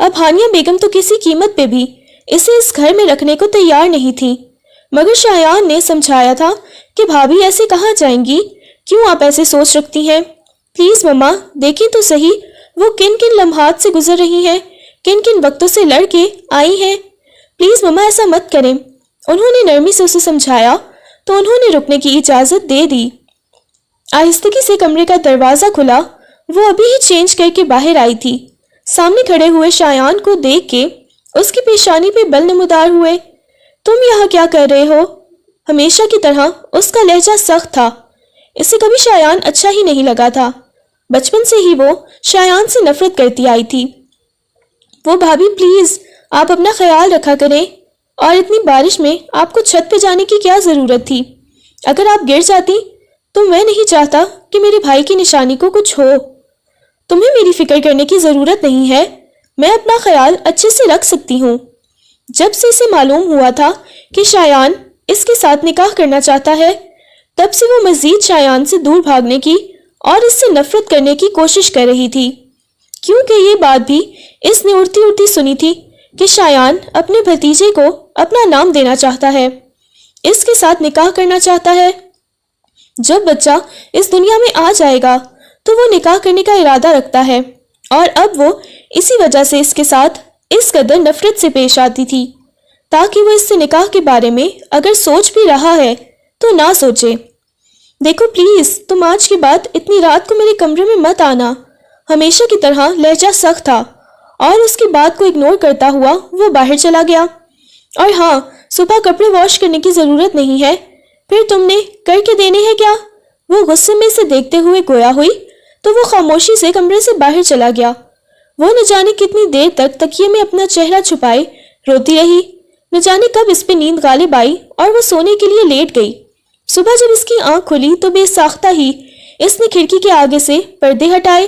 اب ہانیہ بیگم تو کسی قیمت پہ بھی اسے اس گھر میں رکھنے کو تیار نہیں تھی، مگر شایان نے سمجھایا تھا کہ بھابھی ایسے کہاں جائیں گی، کیوں آپ ایسے سوچ رکھتی ہیں؟ پلیز مما دیکھیں تو صحیح وہ کن کن لمحات سے گزر رہی ہیں، کن کن وقتوں سے لڑ کے آئی ہیں، پلیز مما ایسا مت کریں۔ انہوں نے نرمی سے اسے سمجھایا تو انہوں نے رکنے کی اجازت دے دی۔ آہستگی سے کمرے کا دروازہ کھلا، وہ ابھی ہی چینج کر کے باہر آئی تھی۔ سامنے کھڑے ہوئے شایان کو دیکھ کے اس کی پیشانی پہ بل نمودار ہوئے۔ تم یہاں کیا کر رہے ہو؟ ہمیشہ کی طرح اس کا لہجہ سخت تھا، اسے کبھی شایان اچھا ہی نہیں لگا تھا، بچپن سے ہی وہ شایان سے نفرت کرتی آئی تھی۔ وہ بھابھی پلیز آپ اپنا خیال رکھا کریں، اور اتنی بارش میں آپ کو چھت پہ جانے کی کیا ضرورت تھی؟ اگر آپ گر جاتی تو میں نہیں چاہتا کہ میرے بھائی کی نشانی کو کچھ ہو۔ تمہیں میری فکر کرنے کی ضرورت نہیں ہے، میں اپنا خیال اچھے سے رکھ سکتی ہوں۔ جب سے اسے معلوم ہوا تھا کہ شایان اس کے ساتھ نکاح کرنا چاہتا ہے، تب سے وہ مزید شایان سے دور بھاگنے کی اور اس سے نفرت کرنے کی کوشش کر رہی تھی، کیونکہ یہ بات بھی اس نے اڑتی اڑتی سنی تھی کہ شایان اپنے بھتیجے کو اپنا نام دینا چاہتا ہے، اس کے ساتھ نکاح کرنا چاہتا ہے۔ جب بچہ اس دنیا میں آ جائے گا تو وہ نکاح کرنے کا ارادہ رکھتا ہے، اور اب وہ اسی وجہ سے اس کے ساتھ اس قدر نفرت سے پیش آتی تھی، تاکہ وہ اس سے نکاح کے بارے میں اگر سوچ بھی رہا ہے تو نہ سوچے۔ دیکھو پلیز تم آج کے بعد اتنی رات کو میرے کمرے میں مت آنا۔ ہمیشہ کی طرح لہجہ سخت تھا، اور اس کی بات کو اگنور کرتا ہوا وہ باہر چلا گیا۔ اور ہاں، صبح کپڑے واش کرنے کی ضرورت نہیں ہے، پھر تم نے کر کے دینے ہیں کیا؟ وہ غصے میں سے دیکھتے ہوئے گویا ہوئی تو وہ خاموشی سے کمرے سے باہر چلا گیا۔ وہ نہ جانے کتنی دیر تک تکیے میں اپنا چہرہ چھپائے روتی رہی، نہ جانے کب اس پہ نیند غالب آئی اور وہ سونے کے لیے لیٹ گئی۔ صبح جب اس کی آنکھ کھلی تو بے ساختہ ہی اس نے کھڑکی کے آگے سے پردے ہٹائے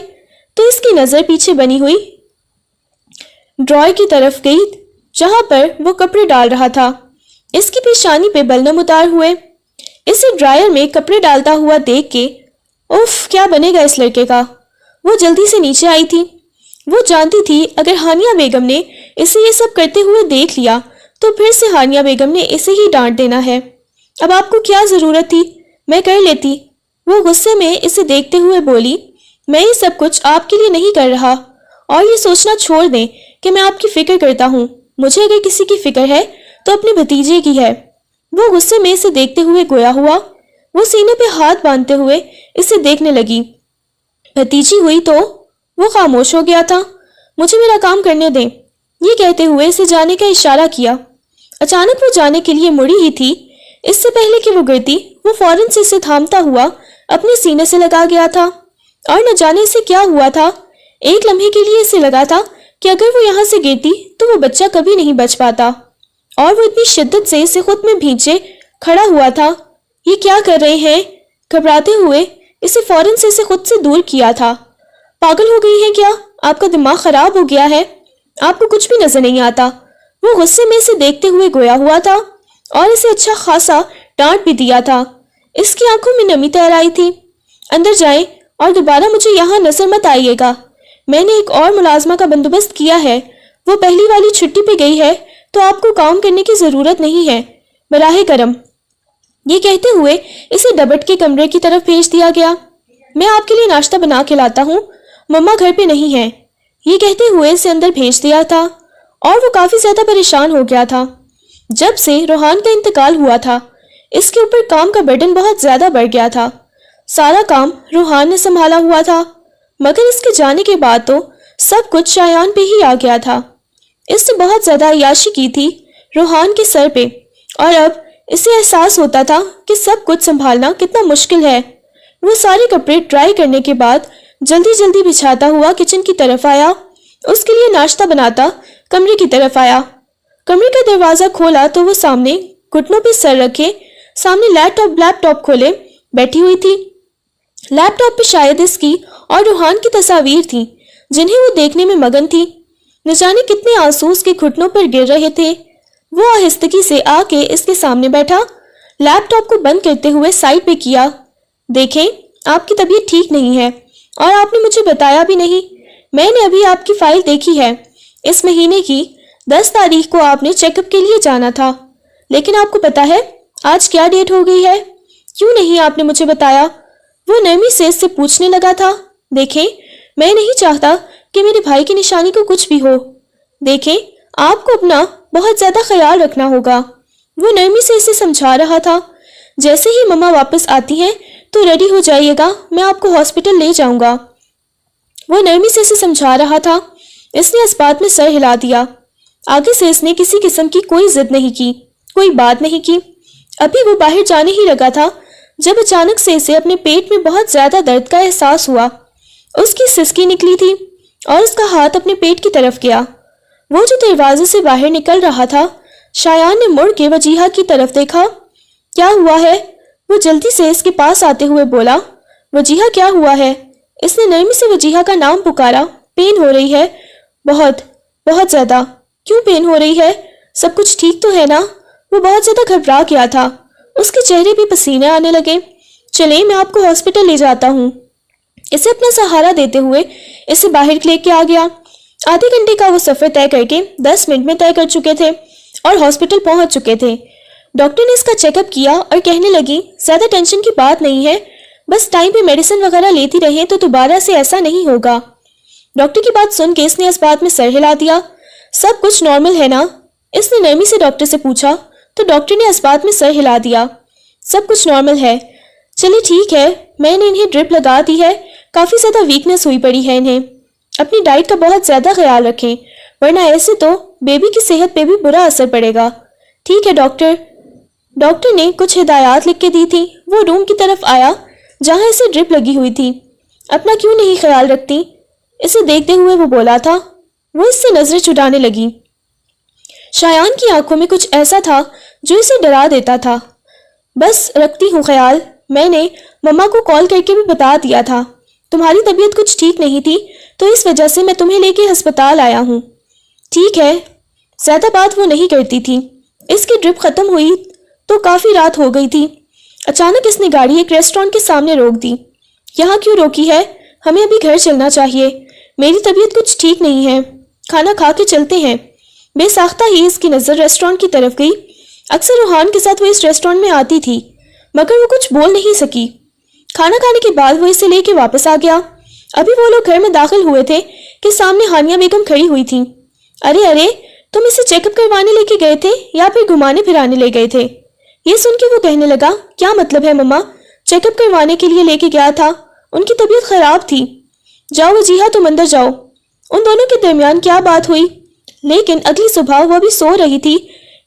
تو اس کی نظر پیچھے بنی ہوئی ڈرائر کی طرف گئی جہاں پر وہ کپڑے ڈال رہا تھا۔ اس کی پیشانی پہ بل نمودار ہوئے۔ اسے ڈرائر میں کپڑے ڈالتا ہوا دیکھ کے اف کیا بنے گا اس لڑکے کا، وہ جلدی سے نیچے آئی تھی۔ وہ جانتی تھی اگر ہانیہ بیگم نے اسے یہ سب کرتے ہوئے دیکھ لیا تو پھر سے ہانیہ بیگم نے اسے ہی ڈانٹ دینا ہے۔ اب آپ کو کیا ضرورت تھی، میں کر لیتی۔ وہ غصے میں اسے دیکھتے ہوئے بولی، میں یہ سب کچھ آپ کے لیے نہیں کر رہا، اور یہ سوچنا چھوڑ دیں کہ میں آپ کی فکر کرتا ہوں۔ مجھے اگر کسی کی فکر ہے تو اپنے بھتیجے کی ہے۔ وہ غصے میں اسے دیکھتے ہوئے گویا ہوا۔ وہ سینے پہ ہاتھ باندھتے ہوئے اسے دیکھنے لگی۔ بھتیجی ہوئی تو؟ وہ خاموش ہو گیا تھا۔ مجھے میرا کام کرنے دیں، یہ کہتے ہوئے اسے جانے کا اشارہ کیا۔ اچانک وہ جانے کے لیے مڑی ہی تھی، اس سے پہلے کہ وہ گرتی وہ فوراً سے اسے تھامتا ہوا اپنے سینے سے لگا گیا تھا، اور نہ جانے اسے کیا ہوا تھا۔ ایک لمحے کے لیے اسے لگا تھا کہ اگر وہ یہاں سے گرتی تو وہ بچہ کبھی نہیں بچ پاتا، اور وہ اتنی شدت سے اسے خود میں بھینچے کھڑا ہوا تھا۔ یہ کیا کر رہے ہیں؟ گھبراتے ہوئے اسے فوراً سے اسے خود سے دور کیا تھا۔ پاگل ہو گئی ہیں کیا؟ آپ کا دماغ خراب ہو گیا ہے؟ آپ کو کچھ بھی نظر نہیں آتا؟ وہ غصے میں اسے دیکھتے ہوئے گویا ہوا تھا، اور اسے اچھا خاصا ڈانٹ بھی دیا تھا۔ اس کی آنکھوں میں نمی تیر آئی تھی۔ اندر جائیں اور دوبارہ مجھے یہاں نظر مت آئیے گا۔ میں نے ایک اور ملازمہ کا بندوبست کیا ہے، وہ پہلی والی چھٹی پہ گئی ہے تو آپ کو کام کرنے کی ضرورت نہیں ہے، براہ کرم۔ یہ کہتے ہوئے اسے ڈبٹ کے کمرے کی طرف بھیج دیا گیا۔ میں آپ کے لیے ناشتہ بنا کے لاتا ہوں، مما گھر پہ نہیں ہیں۔ یہ کہتے ہوئے اسے اندر بھیج دیا تھا، اور وہ کافی زیادہ پریشان ہو گیا تھا۔ جب سے روحان کا انتقال ہوا تھا اس کے اوپر کام کا برڈن بہت زیادہ بڑھ گیا تھا۔ سارا کام روحان نے سنبھالا ہوا تھا، مگر اس کے جانے کے بعد تو سب کچھ شایان پہ ہی آ گیا تھا۔ اس نے بہت زیادہ عیاشی کی تھی روحان کے سر پہ، اور اب اسے احساس ہوتا تھا کہ سب کچھ سنبھالنا کتنا مشکل ہے۔ وہ سارے کپڑے ڈرائی کرنے کے بعد جلدی جلدی بچھاتا ہوا کچن کی طرف آیا، اس کے لیے ناشتہ بناتا کمرے کی طرف آیا۔ کمرے کا دروازہ کھولا تو وہ سامنے گھٹنوں پہ سر رکھے سامنے لیپ ٹاپ کھولے بیٹھی ہوئی تھی۔ لیپ ٹاپ پہ شاید اس کی اور روحان کی تصاویر تھیں جنہیں وہ دیکھنے میں مگن تھی۔ نہ جانے کتنے آنسو اس کے گھٹنوں پر گر رہے تھے۔ وہ آہستگی سے آ کے اس کے سامنے بیٹھا، لیپ ٹاپ کو بند کرتے ہوئے سائڈ پہ کیا۔ دیکھیں آپ کی طبیعت ٹھیک نہیں ہے، اور آپ نے مجھے بتایا بھی نہیں۔ میں نے ابھی آپ کی فائل دیکھی ہے، اس مہینے کی 10 تاریخ کو آپ نے چیک اپ کے لیے جانا تھا، لیکن آپ کو پتا ہے آج کیا ڈیٹ ہو گئی ہے؟ کیوں نہیں آپ نے مجھے بتایا؟ وہ نرمی سے اس سے پوچھنے لگا تھا۔ دیکھیں، میں نہیں چاہتا کہ میرے بھائی کی نشانی کو کچھ بھی ہو۔ دیکھیں، آپ کو اپنا بہت زیادہ خیال رکھنا ہوگا۔ وہ نرمی سے اسے سمجھا رہا تھا۔ جیسے ہی مما واپس آتی ہیں تو ریڈی ہو جائیے گا، میں آپ کو ہاسپٹل لے جاؤں گا۔ وہ نرمی سے اسے سمجھا رہا تھا۔ اس نے اس بات میں سر ہلا دیا۔ آگے سے اس نے کسی قسم کی کوئی ضد نہیں کی، کوئی بات نہیں کی۔ ابھی وہ باہر جانے ہی لگا تھا جب اچانک سے اسے اپنے پیٹ میں بہت زیادہ درد کا احساس ہوا۔ اس کی سسکی نکلی تھی اور اس کا ہاتھ اپنے پیٹ کی طرف گیا۔ وہ جو دروازے سے باہر نکل رہا تھا، شایان نے مڑ کے وجیہہ کی طرف دیکھا۔ کیا ہوا ہے؟ وہ جلدی سے اس کے پاس آتے ہوئے بولا۔ وجیہہ کیا ہوا ہے؟ اس نے نرمی سے وجیہہ کا نام پکارا۔ پین ہو رہی ہے، بہت بہت زیادہ۔ کیوں پین ہو رہی ہے؟ سب کچھ ٹھیک تو ہے نا؟ وہ بہت زیادہ گھبرا گیا تھا۔ اس کے چہرے پہ پسینے آنے لگے۔ چلیں، میں آپ کو ہاسپٹل لے جاتا ہوں۔ اسے اپنا سہارا دیتے ہوئے اسے باہر لے کے آ گیا۔ آدھے گھنٹے کا وہ سفر طے کر کے 10 منٹ میں طے کر چکے تھے اور ہاسپٹل پہنچ چکے تھے۔ ڈاکٹر نے اس کا چیک اپ کیا اور کہنے لگی زیادہ ٹینشن کی بات نہیں ہے، بس ٹائم پہ میڈیسن وغیرہ لیتی رہیں تو دوبارہ سے ایسا نہیں ہوگا۔ ڈاکٹر کی بات سن کے اس نے اس بات میں سر ہلا دیا۔ سب کچھ نارمل ہے نا؟ اس نے نرمی سے ڈاکٹر سے پوچھا تو ڈاکٹر نے اس بات میں سر ہلا دیا۔ سب کچھ نارمل ہے۔ چلے ٹھیک ہے، میں نے انہیں ڈرپ لگا دی ہے، کافی زیادہ ویکنس ہوئی پڑی ہے انہیں۔ اپنی ڈائٹ کا بہت زیادہ خیال رکھیں، ورنہ ایسے تو بیبی کی صحت پہ بھی برا اثر پڑے گا۔ ٹھیک ہے ڈاکٹر۔ ڈاکٹر نے کچھ ہدایات لکھ کے دی تھی۔ وہ روم کی طرف آیا جہاں اسے ڈرپ لگی ہوئی تھی۔ اپنا کیوں نہیں خیال رکھتی؟ اسے دیکھتے ہوئے وہ بولا تھا۔ وہ اس سے نظریں چڑانے لگی۔ شایان کی آنکھوں میں کچھ ایسا تھا جو اسے ڈرا دیتا تھا۔ بس رکھتی ہوں خیال، میں نے مما کو کال کر کے بھی بتا دیا تھا تمہاری طبیعت کچھ ٹھیک نہیں تھی، تو اس وجہ سے میں تمہیں لے کے ہسپتال آیا ہوں۔ ٹھیک ہے، زیادہ بات وہ نہیں کرتی تھی۔ اس کی ڈرپ ختم ہوئی تو کافی رات ہو گئی تھی۔ اچانک اس نے گاڑی ایک ریسٹورانٹ کے سامنے روک دی۔ یہاں کیوں روکی ہے؟ ہمیں ابھی گھر چلنا چاہیے، میری طبیعت کچھ ٹھیک نہیں ہے، کھانا کھا کے چلتے ہیں۔ بے ساختہ ہی اس کی نظر ریسٹورانٹ کی طرف گئی۔ اکثر روحان کے ساتھ وہ اس ریسٹورانٹ میں آتی تھی، مگر وہ کچھ بول نہیں سکی۔ کھانا کھانے کے بعد وہ اسے لے کے واپس آ گیا۔ ابھی وہ لوگ گھر میں داخل ہوئے تھے کہ سامنے ہانیہ بیگم کھڑی ہوئی تھی۔ ارے تم اسے چیک اپ کروانے لے کے گئے تھے یا پھر گھمانے پھرانے لے گئے تھے؟ یہ سن کے وہ کہنے لگا، کیا مطلب ہے مما؟ چیک اپ کروانے کے لیے لے کے گیا تھا، ان کی طبیعت خراب تھی۔ جاؤ وجیہہ، تم اندر جاؤ۔ ان دونوں کے درمیان کیا بات ہوئی؟ لیکن اگلی صبح وہ بھی سو رہی تھی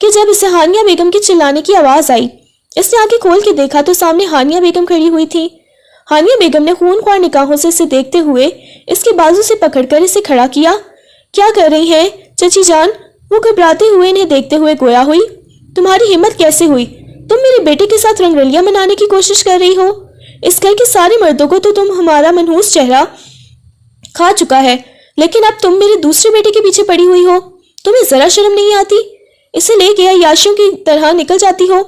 کہ جب اسے ہانیہ بیگم کے چلانے کی آواز آئی۔ اس نے آنکھیں کھول کے دیکھا تو سامنے ہانیہ بیگم کھڑی ہوئی تھی۔ ہانیہ بیگم نے خون خوار نگاہوں سے اسے دیکھتے ہوئے اس کے بازو سے پکڑ کر اسے کھڑا کیا۔ کیا کر رہی ہیں چچی جان؟ وہ گھبراتے ہوئے انہیں دیکھتے ہوئے گویا ہوئی، تمہاری ہمت کیسے ہوئی؟ تم میرے بیٹے کے ساتھ رنگرلیاں منانے کی کوشش کر رہی ہو؟ اس گھر کے سارے مردوں کو تو تم ہمارا منحوس چہرہ کھا چکا ہے، لیکن اب تم میرے دوسرے بیٹے کے پیچھے پڑی ہوئی ہو۔ تمہیں ذرا شرم نہیں آتی؟ اسے لے کے عیاشیوں کی طرح نکل جاتی ہو۔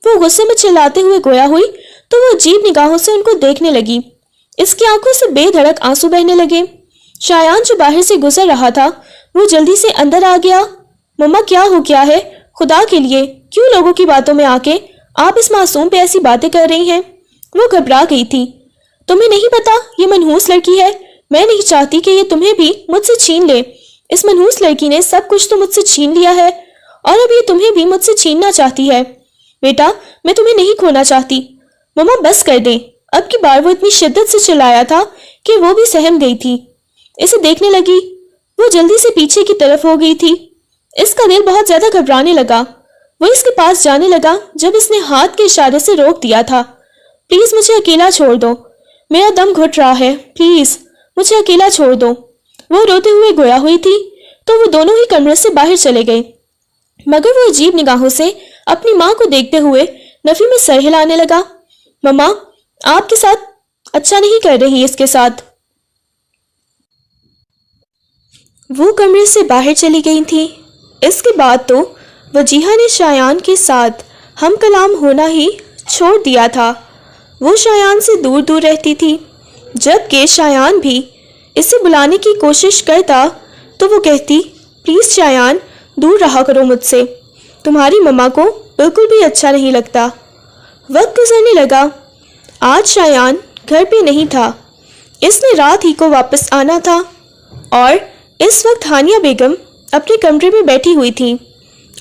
وہ غصے میں چلاتے ہوئے گویا ہوئی تو وہ عجیب نگاہوں سے ان کو دیکھنے لگی۔ اس کی آنکھوں سے بے دھڑک آنسو بہنے لگے۔ شایان جو باہر سے گزر رہا تھا وہ جلدی سے اندر آ گیا۔ مما کیا ہو گیا ہے؟ خدا کے لیے کیوں لوگوں کی باتوں میں آ کے آپ اس معصوم پہ ایسی باتیں کر رہی ہیں؟ وہ گھبرا گئی تھی۔ تمہیں نہیں پتا یہ منحوس لڑکی ہے، میں نہیں چاہتی کہ یہ تمہیں بھی مجھ سے چھین لے۔ اس منحوس لڑکی نے سب کچھ تو مجھ سے چھین لیا ہے اور اب یہ تمہیں بھی مجھ سے چھیننا چاہتی ہے۔ بیٹا میں تمہیں نہیں کھونا چاہتی۔ مما بس کر دیں۔ اب کی بار وہ اتنی شدت سے چلایا تھا کہ وہ بھی سہم گئی تھی۔ اسے دیکھنے لگی، وہ جلدی سے پیچھے کی طرف ہو گئی تھی۔ اس کا دل بہت زیادہ گھبرانے لگا۔ وہ اس کے پاس جانے لگا جب اس نے ہاتھ کے اشارے سے روک دیا تھا۔ پلیز مجھے اکیلا چھوڑ دو، میرا دم گھٹ رہا ہے، پلیز مجھے اکیلا چھوڑ دو۔ وہ روتے ہوئے گویا ہوئی تھی تو وہ دونوں ہی کمرے سے باہر چلے گئے، مگر وہ عجیب نگاہوں سے اپنی ماں کو دیکھتے ہوئے نفی میں سر ہلانے لگا۔ مما آپ کے ساتھ اچھا نہیں کر رہی اس کے ساتھ۔ وہ کمرے سے باہر چلی گئی تھی۔ اس کے بعد تو وجیہہ نے شایان کے ساتھ ہم کلام ہونا ہی چھوڑ دیا تھا۔ وہ شایان سے دور دور رہتی تھی، جبکہ شایان بھی اسے بلانے کی کوشش کرتا تو وہ کہتی پلیز شایان، دور رہا کرو مجھ سے، تمہاری مما کو بالکل بھی اچھا نہیں لگتا۔ وقت گزرنے لگا۔ آج شایان گھر پہ نہیں تھا، اس نے رات ہی کو واپس آنا تھا، اور اس وقت ہانیہ بیگم اپنے کمرے میں بیٹھی ہوئی تھی،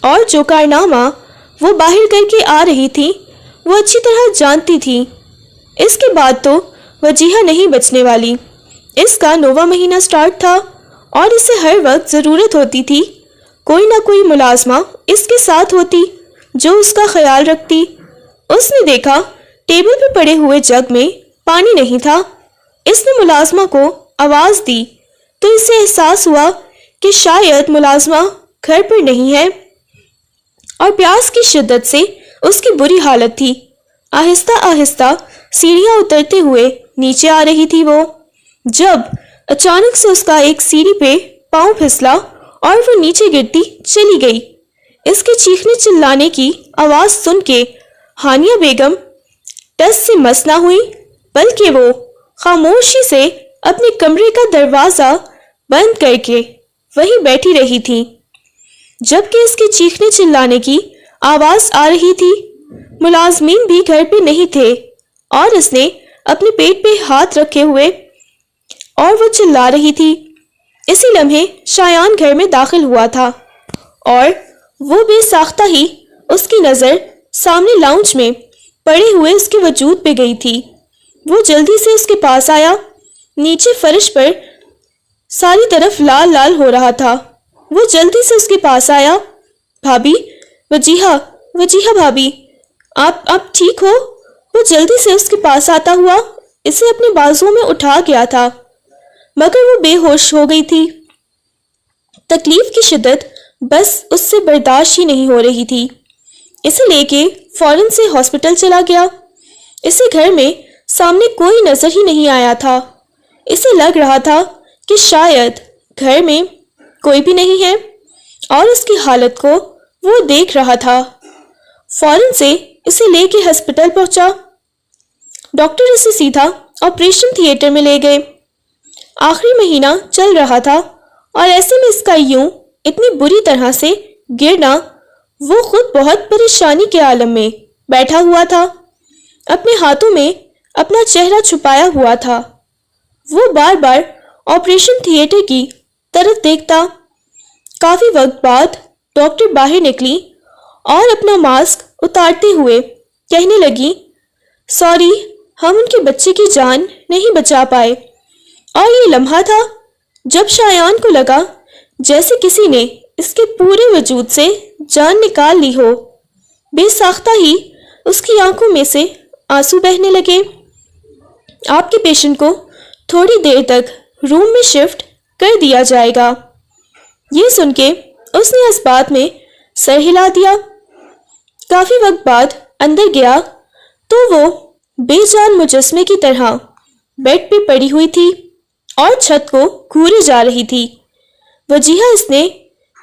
اور جو کارنامہ وہ باہر کر کے آ رہی تھی وہ اچھی طرح جانتی تھی۔ اس کے بعد تو وجیہہ نہیں بچنے والی۔ اس کا نواں مہینہ سٹارٹ تھا، اور اسے ہر وقت ضرورت ہوتی تھی کوئی نہ کوئی ملازمہ اس کے ساتھ ہوتی جو اس کا خیال رکھتی۔ اس نے دیکھا ٹیبل پہ پڑے ہوئے جگ میں پانی نہیں تھا۔ اس نے ملازمہ کو آواز دی تو اسے احساس ہوا کہ شاید ملازمہ گھر پر نہیں ہے، اور پیاس کی شدت سے اس کی بری حالت تھی۔ آہستہ آہستہ سیڑھیاں اترتے ہوئے نیچے آ رہی تھی وہ، جب اچانک سے اس کا ایک سیڑھی پہ پاؤں پھسلا اور وہ نیچے گرتی چلی گئی۔ اس کے چیخنے چلانے کی آواز سن کے ہانیہ بیگم ٹس سے مس نہ ہوئی، بلکہ وہ خاموشی سے اپنے کمرے کا دروازہ بند کر کے وہیں بیٹھی رہی تھی۔ جبکہ اس کے چیخنے چلانے کی آواز آ رہی تھی، ملازمین بھی گھر پہ نہیں تھے، اور اس نے اپنے پیٹ پہ ہاتھ رکھے ہوئے اور وہ چلا رہی تھی۔ اسی لمحے شایان گھر میں داخل ہوا تھا، اور وہ بے ساختہ ہی اس کی نظر سامنے لاؤنج میں پڑے ہوئے اس کے وجود پہ گئی تھی۔ وہ جلدی سے اس کے پاس آیا۔ نیچے فرش پر ساری طرف لال لال ہو رہا تھا۔ وہ جلدی سے اس کے پاس آیا۔ بھابی، وجیہہ بھابی، آپ ٹھیک ہو؟ وہ جلدی سے اس کے پاس آتا ہوا اسے اپنے بازو میں اٹھا گیا تھا، مگر وہ بے ہوش ہو گئی تھی۔ تکلیف کی شدت بس اس سے برداشت ہی نہیں ہو رہی تھی۔ اسے لے کے فوراً سے ہاسپٹل چلا گیا۔ اسے گھر میں سامنے کوئی نظر ہی نہیں آیا تھا۔ اسے لگ رہا تھا کہ شاید گھر میں کوئی بھی نہیں ہے، اور اس کی حالت کو وہ دیکھ رہا تھا۔ فوراً سے اسے لے کے ہسپتال پہنچا۔ ڈاکٹر اسے سیدھا آپریشن تھیٹر میں لے گئے۔ آخری مہینہ چل رہا تھا، اور ایسے میں اس کا یوں اتنی بری طرح سے گرنا، وہ خود بہت پریشانی کے عالم میں بیٹھا ہوا تھا، اپنے ہاتھوں میں اپنا چہرہ چھپایا ہوا تھا۔ وہ بار بار آپریشن تھیٹر کی طرف دیکھتا۔ کافی وقت بعد ڈاکٹر باہر نکلی اور اپنا ماسک اتارتے ہوئے کہنے لگی، سوری، ہم ان کے بچے کی جان نہیں بچا پائے۔ اور یہ لمحہ تھا جب شایان کو لگا جیسے کسی نے اس کے پورے وجود سے جان نکال لی ہو۔ بے ساختہ ہی اس کی آنکھوں میں سے آنسو بہنے لگے۔ آپ کے پیشنٹ کو تھوڑی دیر تک روم میں شفٹ کر دیا جائے گا۔ یہ سن کے اس نے اس بات میں سر ہلا دیا۔ کافی وقت بعد اندر گیا تو وہ بے جان مجسمے کی طرح بیڈ پہ پڑی ہوئی تھی اور چھت کو گھورے جا رہی تھی۔ وجیہہ، اس نے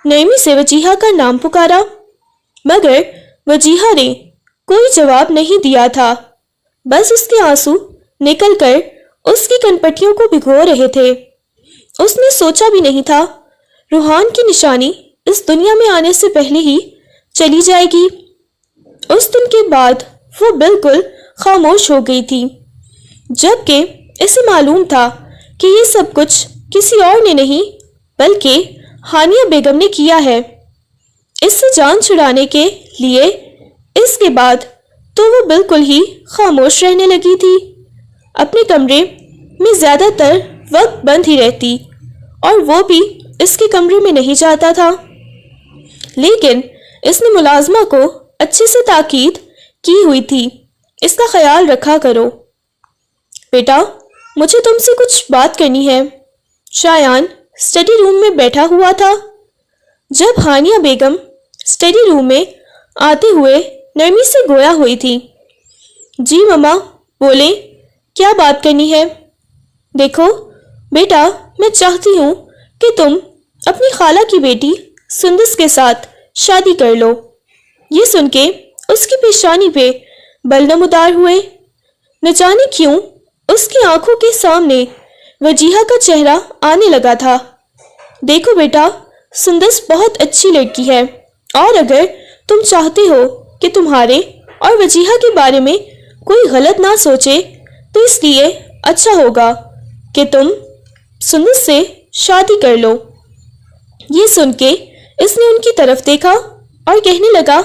نرمی سے وجیہہ کا نام پکارا، مگر وجیہہ نے کوئی جواب نہیں دیا تھا۔ بس اس کے آنسو نکل کر اس کی کنپٹیوں کو بھگو رہے تھے۔ اس نے سوچا بھی نہیں تھا روحان کی نشانی اس دنیا میں آنے سے پہلے ہی چلی جائے گی۔ اس دن کے بعد وہ بالکل خاموش ہو گئی تھی، جبکہ اسے معلوم تھا کہ یہ سب کچھ کسی اور نے نہیں بلکہ ہانیہ بیگم نے کیا ہے، اس سے جان چھڑانے کے لیے۔ اس کے بعد تو وہ بالکل ہی خاموش رہنے لگی تھی۔ اپنے کمرے میں زیادہ تر وقت بند ہی رہتی، اور وہ بھی اس کے کمرے میں نہیں جاتا تھا۔ لیکن اس نے ملازمہ کو اچھے سے تاکید کی ہوئی تھی، اس کا خیال رکھا کرو۔ بیٹا، مجھے تم سے کچھ بات کرنی ہے۔ شایان اسٹڈی روم میں بیٹھا ہوا تھا۔ جب ہانیہ بیگم اسٹڈی روم میں آتے ہوئے نرمی سے گویا ہوئی تھی۔ جی مما، بولیں، کیا بات کرنی ہے؟ دیکھو بیٹا، میں چاہتی ہوں کہ تم اپنی خالہ کی بیٹی سندس کے ساتھ شادی کر لو۔ یہ سن کے اس کی پیشانی پہ بل نمودار ہوئے۔ نہ جانے کیوں اس کی آنکھوں کے سامنے وجیہہ کا چہرہ آنے لگا تھا۔ دیکھو بیٹا، سندس بہت اچھی لڑکی ہے، اور اگر تم چاہتے ہو کہ تمہارے اور وجیہہ کے بارے میں کوئی غلط نہ سوچے تو اس لیے اچھا ہوگا کہ تم سندس سے شادی کر لو۔ یہ سن کے اس نے ان کی طرف دیکھا اور کہنے لگا،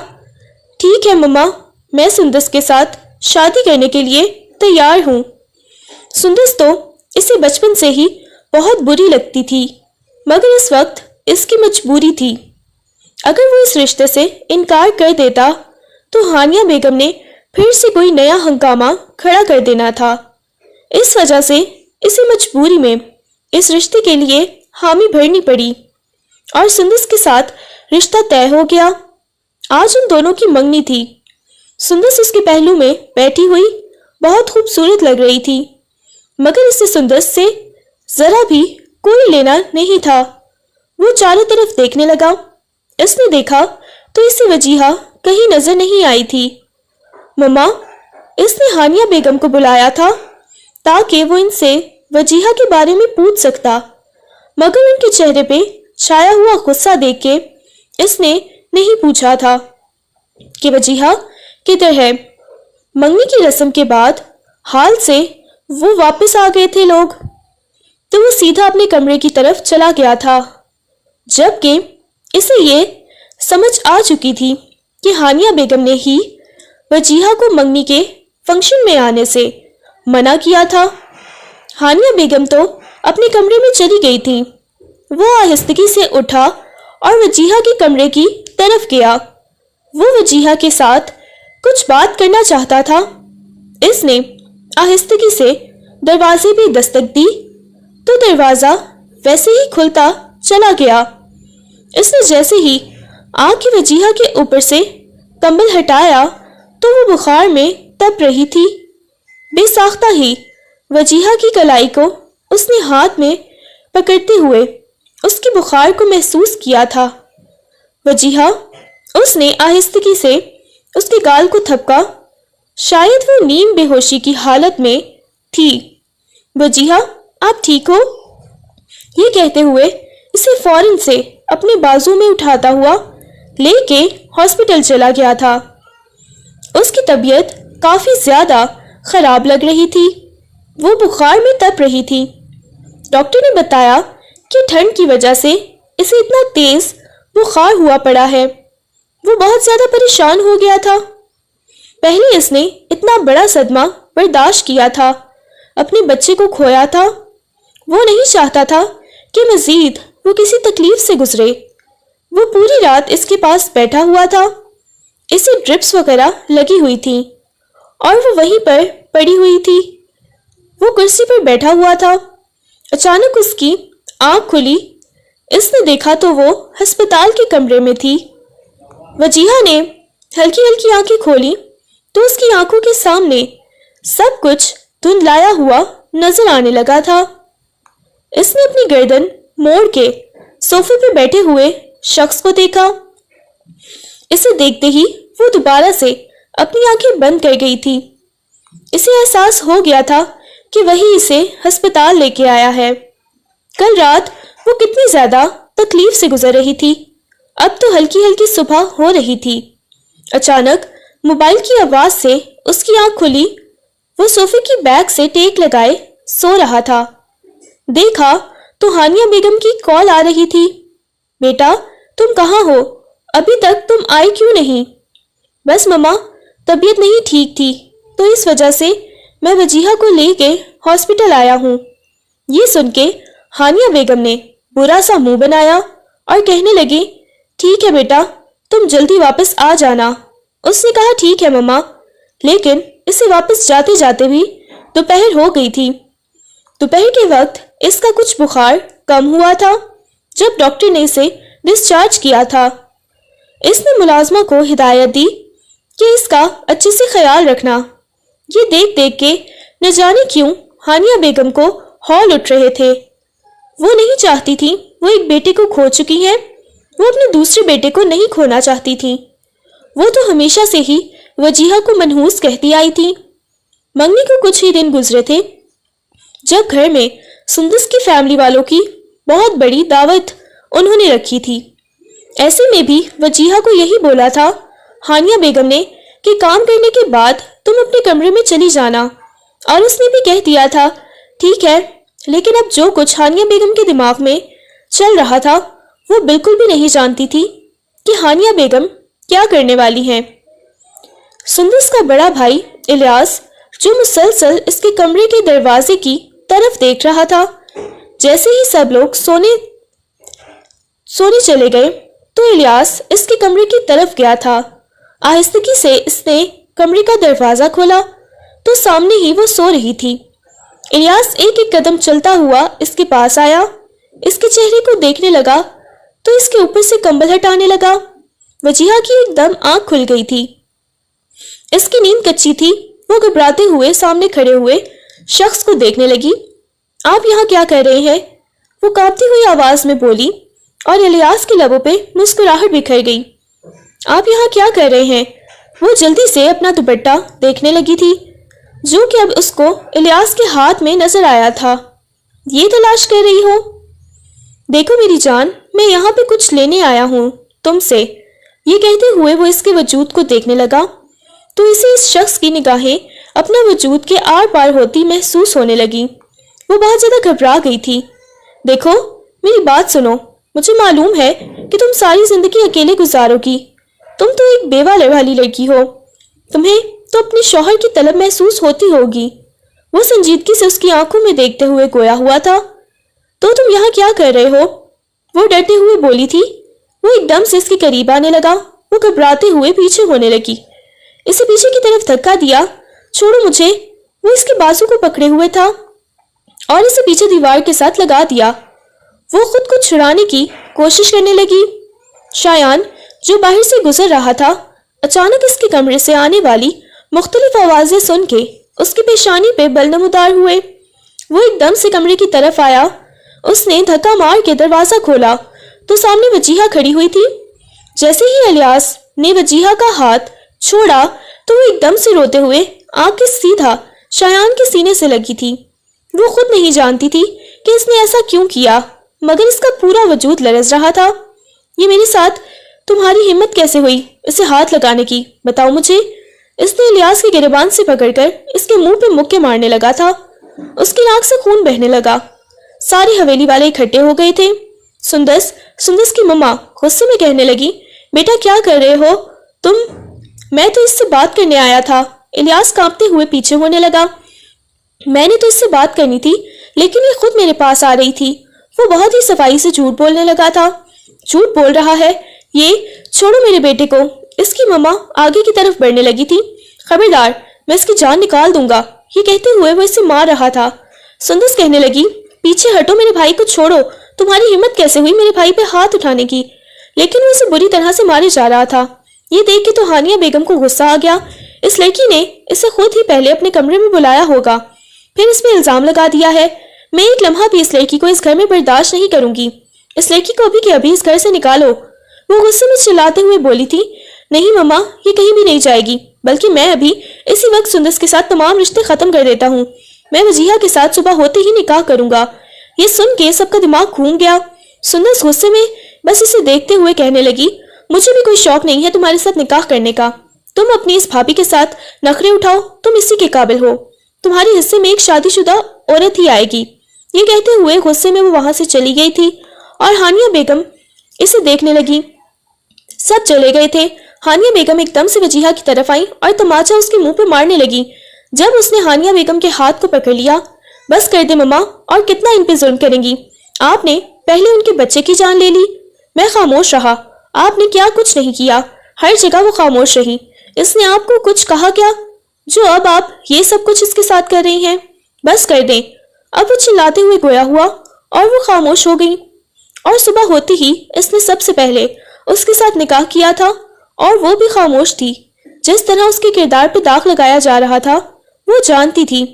ٹھیک ہے مما، میں سندس کے ساتھ شادی کرنے کے لیے تیار ہوں۔ سندس تو اسے بچپن سے ہی بہت بری لگتی تھی، مگر اس وقت اس کی مجبوری تھی۔ اگر وہ اس رشتے سے انکار کر دیتا تو ہانیہ بیگم نے پھر سے کوئی نیا ہنگامہ کھڑا کر دینا تھا۔ اس وجہ سے اسے مجبوری میں اس رشتے کے لیے حامی بھرنی پڑی اور سندس کے ساتھ رشتہ طے ہو گیا۔ آج ان دونوں کی منگنی تھی۔ سندس اس کے پہلو میں بیٹھی ہوئی بہت خوبصورت لگ رہی تھی، مگر اسے سندس سے ذرا بھی کوئی لینا نہیں تھا۔ وہ چاروں طرف دیکھنے لگا۔ اس نے دیکھا تو اسے وجیہہ کہیں نظر نہیں آئی تھی۔ مما، اس نے ہانیہ بیگم کو بلایا تھا تاکہ وہ ان سے وجیہہ کے بارے میں پوچھ سکتا، مگر ان کے چہرے پہ چھایا ہوا غصہ دیکھ کے اس نے نہیں پوچھا تھا کہ وجیہہ کدھر ہے۔ منگنی کی رسم کے بعد حال سے وہ واپس آ گئے تھے لوگ، تو وہ سیدھا اپنے کمرے کی طرف چلا گیا تھا، جبکہ اسے یہ سمجھ آ چکی تھی کہ ہانیہ بیگم نے ہی وجیہہ کو منگنی کے فنکشن میں آنے سے منع کیا تھا۔ ہانیہ بیگم تو اپنے کمرے میں چلی گئی تھی۔ وہ آہستگی سے اٹھا اور وجیہہ کے کمرے کی طرف گیا۔ وہ وجیہہ کے ساتھ کچھ بات کرنا چاہتا تھا۔ اس نے آہستگی سے دروازے پہ دستک دی تو دروازہ ویسے ہی کھلتا چلا گیا۔ اس نے جیسے ہی آنکھ کی وجیہہ کے اوپر سے کمبل ہٹایا تو وہ بخار میں تپ رہی تھی۔ بے ساختہ ہی وجیہہ کی کلائی کو اس نے ہاتھ میں پکڑتے ہوئے اس کی بخار کو محسوس کیا تھا۔ وجیہہ، اس نے آہستگی سے اس کے گال کو تھپکا، شاید وہ نیم بے ہوشی کی حالت میں تھی۔ وجیہہ، آپ ٹھیک ہو؟ یہ کہتے ہوئے اسے فوراً سے اپنے بازو میں اٹھاتا ہوا لے کے ہاسپٹل چلا گیا تھا۔ اس کی طبیعت کافی زیادہ خراب لگ رہی تھی، وہ بخار میں تپ رہی تھی۔ ڈاکٹر نے بتایا کہ ٹھنڈ کی وجہ سے اسے اتنا تیز بخار ہوا پڑا ہے۔ وہ بہت زیادہ پریشان ہو گیا تھا۔ پہلے اس نے اتنا بڑا صدمہ برداشت کیا تھا، اپنے بچے کو کھویا تھا۔ وہ نہیں چاہتا تھا کہ مزید وہ کسی تکلیف سے گزرے۔ وہ پوری رات اس کے پاس بیٹھا ہوا تھا، اسے ڈرپس وغیرہ لگی ہوئی تھی اور وہ وہیں پر پڑی ہوئی تھی۔ وہ کرسی پر بیٹھا ہوا تھا۔ اچانک اس کی آنکھ کھلی۔ اس نے دیکھا تو وہ ہسپتال کے کمرے میں تھی۔ وجیہہ نے ہلکی ہلکی آنکھیں کھولی تو اس کی آنکھوں کے سامنے سب کچھ دھندلایا ہوا نظر آنے لگا تھا۔ اس نے اپنی گردن موڑ کے صوفے پہ بیٹھے ہوئے شخص کو دیکھا۔ اسے دیکھتے ہی وہ دوبارہ سے اپنی آنکھیں بند کر گئی تھی۔ اسے احساس ہو گیا تھا کہ وہی اسے ہسپتال لے کے آیا ہے۔ کل رات وہ کتنی زیادہ تکلیف سے گزر رہی تھی، اب تو ہلکی ہلکی صبح ہو رہی تھی۔ اچانک موبائل کی آواز سے اس کی آنکھ کھلی۔ وہ صوفے کی بیک سے ٹیک لگائے سو رہا تھا۔ دیکھا تو ہانیہ بیگم کی کال آ رہی تھی۔ بیٹا، تم کہاں ہو؟ ابھی تک تم آئی کیوں نہیں؟ بس مما، طبیعت نہیں ٹھیک تھی تو اس وجہ سے میں وجیہہ کو لے کے ہاسپٹل آیا ہوں۔ یہ سن کے ہانیہ بیگم نے برا سا منہ بنایا اور کہنے لگی، ٹھیک ہے بیٹا، تم جلدی واپس آ جانا۔ اس نے کہا ٹھیک ہے مما، لیکن اسے واپس جاتے جاتے بھی دوپہر ہو گئی تھی۔ دوپہر کے وقت اس کا کچھ بخار کم ہوا تھا جب ڈاکٹر نے اسے ڈسچارج کیا تھا۔ اس نے ملازمہ کو ہدایت دی کہ اس کا اچھے سے خیال رکھنا۔ یہ دیکھ دیکھ کے نہ جانے کیوں ہانیہ بیگم کو ہول اٹھ رہے تھے۔ وہ نہیں چاہتی تھی وہ ایک بیٹے کو کھو چکی ہے، وہ اپنے دوسرے بیٹے کو نہیں کھونا چاہتی تھی۔ وہ تو ہمیشہ سے ہی وجیہہ کو منحوس کہتی آئی تھی۔ منگنی کو کچھ ہی دن گزرے تھے جب گھر میں سندس کی فیملی والوں کی بہت بڑی دعوت انہوں نے رکھی تھی۔ ایسے میں بھی وجیہہ کو یہی بولا تھا ہانیہ بیگم نے کہ کام کرنے کے بعد تم اپنے کمرے میں چلی جانا، اور اس نے بھی کہہ دیا تھا ٹھیک ہے، لیکن اب جو کچھ ہانیہ بیگم کے دماغ میں چل رہا تھا وہ بالکل بھی نہیں جانتی تھی کہ ہانیہ بیگم کیا کرنے والی ہیں۔ سندس کا بڑا بھائی الیاس جو مسلسل اس کے کمرے کے دروازے کی طرف دیکھ رہا تھا، جیسے ہی سب لوگ سونے چلے گئے تو الیاس اس کے کمرے کی طرف گیا تھا۔ آہستگی سے اس نے کمرے کا دروازہ کھولا تو سامنے ہی وہ سو رہی تھی۔ الیاس ایک ایک قدم چلتا ہوا اس کے پاس آیا، اس کے چہرے کو دیکھنے لگا تو اس کے اوپر سے کمبل ہٹانے لگا۔ وجیہہ کی ایک دم آنکھ کھل گئی تھی، اس کی نیند کچی تھی۔ وہ گھبراتے ہوئے سامنے کھڑے ہوئے شخص کو دیکھنے لگی۔ آپ یہاں کیا کر رہے ہیں؟ وہ کانپتی ہوئی آواز میں بولی، اور الیاس کے لبوں پہ مسکراہٹ بکھر گئی۔ آپ یہاں کیا کر رہے ہیں؟ وہ جلدی سے اپنا دوپٹہ دیکھنے لگی تھی جو کہ اب اس کو الیاس کے ہاتھ میں نظر آیا تھا۔ یہ تلاش کر رہی ہو؟ دیکھو میری جان، میں یہاں پہ کچھ لینے آیا ہوں تم سے۔ یہ کہتے ہوئے وہ اس کے وجود کو دیکھنے لگا تو اسے اس شخص کی نگاہیں اپنا وجود کے آر پار ہوتی محسوس ہونے لگی۔ وہ بہت زیادہ گھبرا گئی تھی۔ دیکھو میری بات سنو، مجھے معلوم ہے کہ تم ساری زندگی اکیلے گزارو گی، تم تو ایک بیوہ والی لڑکی ہو، تمہیں تو اپنے شوہر کی طلب محسوس ہوتی ہوگی۔ وہ سنجیدگی سے اس کی آنکھوں میں دیکھتے ہوئے گویا ہوا تھا۔ تو تم یہاں کیا کر رہے ہو؟ وہ ڈرتے ہوئے بولی تھی۔ وہ ایک دم سے اس کے قریب آنے لگا۔ وہ گھبراتے ہوئے پیچھے ہونے لگی، اسے پیچھے کی طرف دھکا دیا۔ چھوڑو مجھے۔ وہ اس کے بازو کو پکڑے ہوئے تھا اور اسے پیچھے دیوار کے ساتھ لگا دیا۔ وہ خود کو چھڑانے کی کوشش کرنے لگی۔ شایان جو باہر سے گزر رہا تھا اچانک اس کے کمرے سے آنے والی مختلف آوازیں سن کے اس کی پیشانی پہ بل نمودار ہوئے۔ وہ ایک دم سے کمرے کی طرف آیا۔ اس نے دھکا مار کے دروازہ کھولا تو سامنے وجیہہ کھڑی ہوئی تھی۔ جیسے ہی الیاس نے وجیہہ کا ہاتھ چھوڑا تو وہ ایک دم سے روتے ہوئے آنکھ سیدھا شایان کے سینے سے لگی تھی۔ وہ خود نہیں جانتی تھی کہ اس نے ایسا کیوں کیا، مگر اس کا پورا وجود لرز رہا تھا۔ یہ میرے ساتھ تمہاری ہمت کیسے ہوئی اسے ہاتھ لگانے کی؟ بتاؤ مجھے۔ اس نے الیاس کے گریبان سے پکڑ کر اس کے منہ پہ مکے مارنے لگا تھا۔ اس کی ناک سے خون بہنے لگا۔ ساری حویلی والے اکٹھے ہو گئے تھے۔ سندس کی مما غصے میں کہنے لگی، بیٹا کیا کر رہے ہو تم؟ میں تو اس سے بات کرنے آیا تھا۔ الیاس کانپتے ہوئے پیچھے ہونے لگا۔ میں نے تو اس سے بات کرنی تھی، لیکن یہ خود میرے پاس آ رہی تھی۔ وہ بہت ہی صفائی سے جھوٹ بولنے لگا تھا۔ جھوٹ بول رہا ہے یہ، چھوڑو میرے بیٹے کو۔ اس کی مما آگے کی طرف بڑھنے لگی تھی۔ خبردار، میں اس کی جان نکال دوں گا۔ یہ کہتے ہوئے وہ اسے مار رہا تھا۔ سندس کہنے لگی، پیچھے ہٹو، میرے بھائی کو چھوڑو۔ تمہاری ہمت کیسے ہوئی میرے بھائی پہ ہاتھ اٹھانے کی؟ لیکن وہ اسے بری طرح سے مارے جا رہا تھا۔ یہ دیکھ کے تو ہانیہ بیگم کو غصہ آ گیا۔ اس لڑکی نے اسے خود ہی پہلے اپنے کمرے میں بلایا ہوگا، پھر اس پہ الزام لگا دیا ہے۔ میں ایک لمحہ بھی اس لڑکی کو اس گھر میں برداشت نہیں کروں گی۔ اس لڑکی کو ابھی کے ابھی اس گھر سے نکالو۔ وہ غصے میں چلاتے ہوئے بولی تھی، نہیں مما، یہ کہیں بھی نہیں جائے گی، بلکہ میں ابھی اسی وقت سندس کے ساتھ تمام رشتے ختم کر دیتا ہوں۔ میں وجیہہ کے ساتھ صبح ہوتے ہی نکاح کروں گا۔ یہ سن کے سب کا دماغ گھوم گیا۔ سندس غصے میں بس اسے دیکھتے ہوئے کہنے لگی، مجھے بھی کوئی شوق نہیں ہے تمہارے ساتھ نکاح کرنے کا۔ تم اپنی اس بھابھی کے ساتھ نخرے اٹھاؤ، تم اسی کے قابل ہو۔ تمہارے حصے میں ایک شادی شدہ عورت ہی آئے گی۔ یہ کہتے ہوئے غصے میں وہ وہاں سے چلی گئی تھی اور ہانیہ بیگم اسے دیکھنے لگی۔ سب چلے گئے تھے۔ ہانیہ بیگم ایک دم سے وجیہہ کی طرف آئی اور تماچا اس کے منہ پہ مارنے لگی۔ جب اس نے ہانیہ بیگم کے ہاتھ کو پکڑ لیا، بس کر دے مما، اور کتنا ان پہ ظلم کریں گی؟ آپ نے پہلے ان کے بچے کی جان لے لی۔ میں خاموش رہا۔ آپ نے کیا کچھ نہیں کیا، ہر جگہ وہ خاموش رہی۔ اس نے آپ کو کچھ کہا کیا جو اب آپ یہ سب کچھ اس کے ساتھ کر رہی ہیں؟ بس کر دیں۔ اب وہ چلاتے ہوئے گویا ہوا اور وہ خاموش ہو گئی۔ اور صبح ہوتی ہی اس نے سب سے پہلے اس کے ساتھ نکاح کیا تھا اور وہ بھی خاموش تھی۔ جس طرح اس کے کردار پہ داغ لگایا جا رہا تھا، وہ جانتی تھی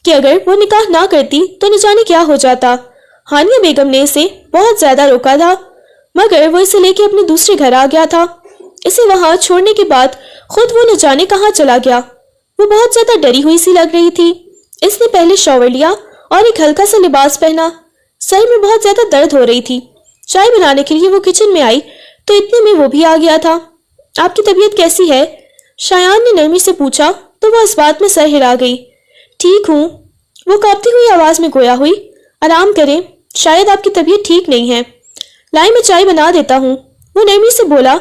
کہ اگر وہ نکاح نہ کرتی تو نہ جانے کیا ہو جاتا۔ ہانیہ بیگم نے اسے بہت زیادہ روکا تھا، مگر وہ اسے لے کے اپنے دوسرے گھر آ گیا تھا۔ اسے وہاں چھوڑنے کے بعد خود وہ نہ جانے کہاں چلا گیا۔ وہ بہت زیادہ ڈری ہوئی سی لگ رہی تھی۔ اس نے پہلے شاور لیا اور ایک ہلکا سا لباس پہنا۔ سر میں بہت زیادہ درد ہو رہی تھی۔ چائے بنانے کے لیے وہ کچن میں آئی تو اتنے میں وہ بھی آ گیا تھا۔ آپ کی طبیعت کیسی ہے؟ شایان نے نرمی سے پوچھا تو وہ اس بات میں سر ہلا گئی۔ ٹھیک ہوں، وہ کانپتی ہوئی آواز میں گویا ہوئی۔ آرام کریں، شاید آپ کی طبیعت ٹھیک نہیں ہے۔ لائی میں چائے بنا دیتا ہوں، وہ نرمی سے بولا۔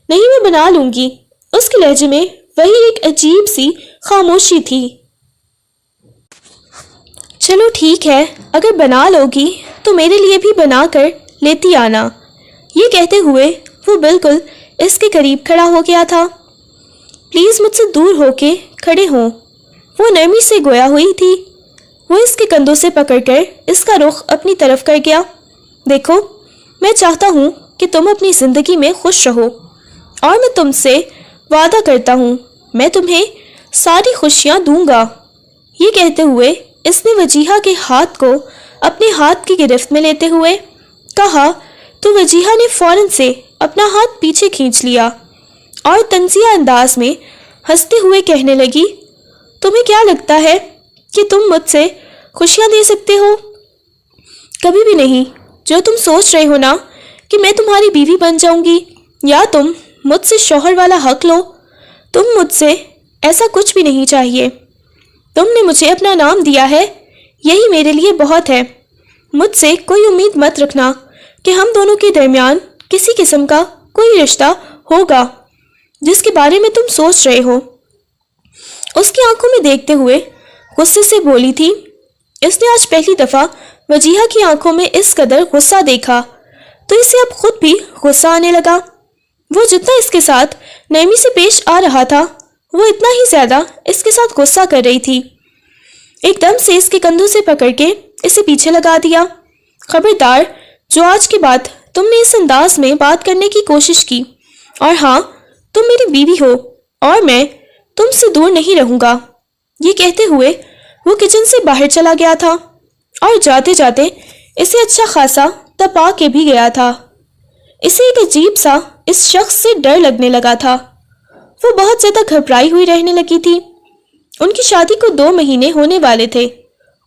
نہیں، میں بنا لوں گی۔ اس کے لہجے میں وہی ایک عجیب سی خاموشی تھی۔ چلو ٹھیک ہے، اگر بنا لوگی تو میرے لیے بھی بنا کر لیتی آنا۔ یہ کہتے ہوئے وہ بالکل اس کے قریب کھڑا ہو گیا تھا۔ پلیز مجھ سے دور ہو کے کھڑے ہوں، وہ نرمی سے گویا ہوئی تھی۔ وہ اس کے کندھوں سے پکڑ کر اس کا رخ اپنی طرف کر گیا۔ دیکھو، میں چاہتا ہوں کہ تم اپنی زندگی میں خوش رہو، اور میں تم سے وعدہ کرتا ہوں میں تمہیں ساری خوشیاں دوں گا۔ یہ کہتے ہوئے اس نے وجیہہ کے ہاتھ کو اپنے ہاتھ کی گرفت میں لیتے ہوئے کہا تو وجیہہ نے فوراً سے اپنا ہاتھ پیچھے کھینچ لیا اور طنزیہ انداز میں ہنستے ہوئے کہنے لگی، تمہیں کیا لگتا ہے کہ تم مجھ سے خوشیاں دے سکتے ہو؟ کبھی بھی نہیں۔ جو تم سوچ رہے ہو نا کہ میں تمہاری بیوی بن جاؤں گی یا تم مجھ سے شوہر والا حق لو، تم مجھ سے ایسا کچھ بھی نہیں چاہیے۔ تم نے مجھے اپنا نام دیا ہے، یہی میرے لیے بہت ہے۔ مجھ سے کوئی امید مت رکھنا کہ ہم دونوں کے درمیان کسی قسم کا کوئی رشتہ ہوگا جس کے بارے میں تم سوچ رہے ہو۔ اس کی آنکھوں میں دیکھتے ہوئے غصے سے بولی تھی۔ اس نے آج پہلی دفعہ وجیہہ کی آنکھوں میں اس قدر غصہ دیکھا تو اسے اب خود بھی غصہ آنے لگا۔ وہ جتنا اس کے ساتھ نرمی سے پیش آ رہا تھا وہ اتنا ہی زیادہ اس کے ساتھ غصہ کر رہی تھی۔ ایک دم سے اس کے کندھوں سے پکڑ کے اسے پیچھے لگا دیا۔ خبردار، جو آج کے بعد تم نے اس انداز میں بات کرنے کی کوشش کی، اور ہاں، تم میری بیوی ہو اور میں تم سے دور نہیں رہوں گا۔ یہ کہتے ہوئے وہ کچن سے باہر چلا گیا تھا اور جاتے جاتے اسے اچھا خاصا تپا کے بھی گیا تھا۔ اسے ایک عجیب سا اس شخص سے ڈر لگنے لگا تھا۔ وہ بہت زیادہ گھبرائی ہوئی رہنے لگی تھی۔ ان کی شادی کو 2 مہینے ہونے والے تھے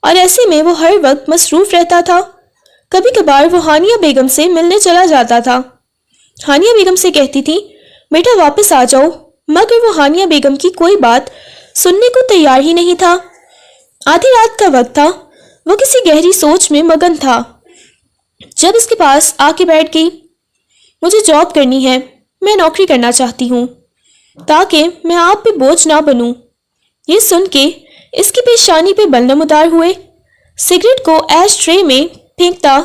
اور ایسے میں وہ ہر وقت مصروف رہتا تھا۔ کبھی کبھار وہ ہانیہ بیگم سے ملنے چلا جاتا تھا۔ ہانیہ بیگم سے کہتی تھی، بیٹا واپس آ جاؤ، مگر وہ ہانیہ بیگم کی کوئی بات سننے کو تیار ہی نہیں تھا۔ آدھی رات کا وقت تھا، وہ کسی گہری سوچ میں مگن تھا جب اس کے پاس آ کے بیٹھ گئی۔ مجھے جاب کرنی ہے، میں نوکری کرنا چاہتی ہوں تاکہ میں آپ پہ بوجھ نہ بنوں۔ یہ سن کے اس کی پیشانی پہ بل نمودار ہوئے۔ سگریٹ کو ایش ٹرے میں پھینکتا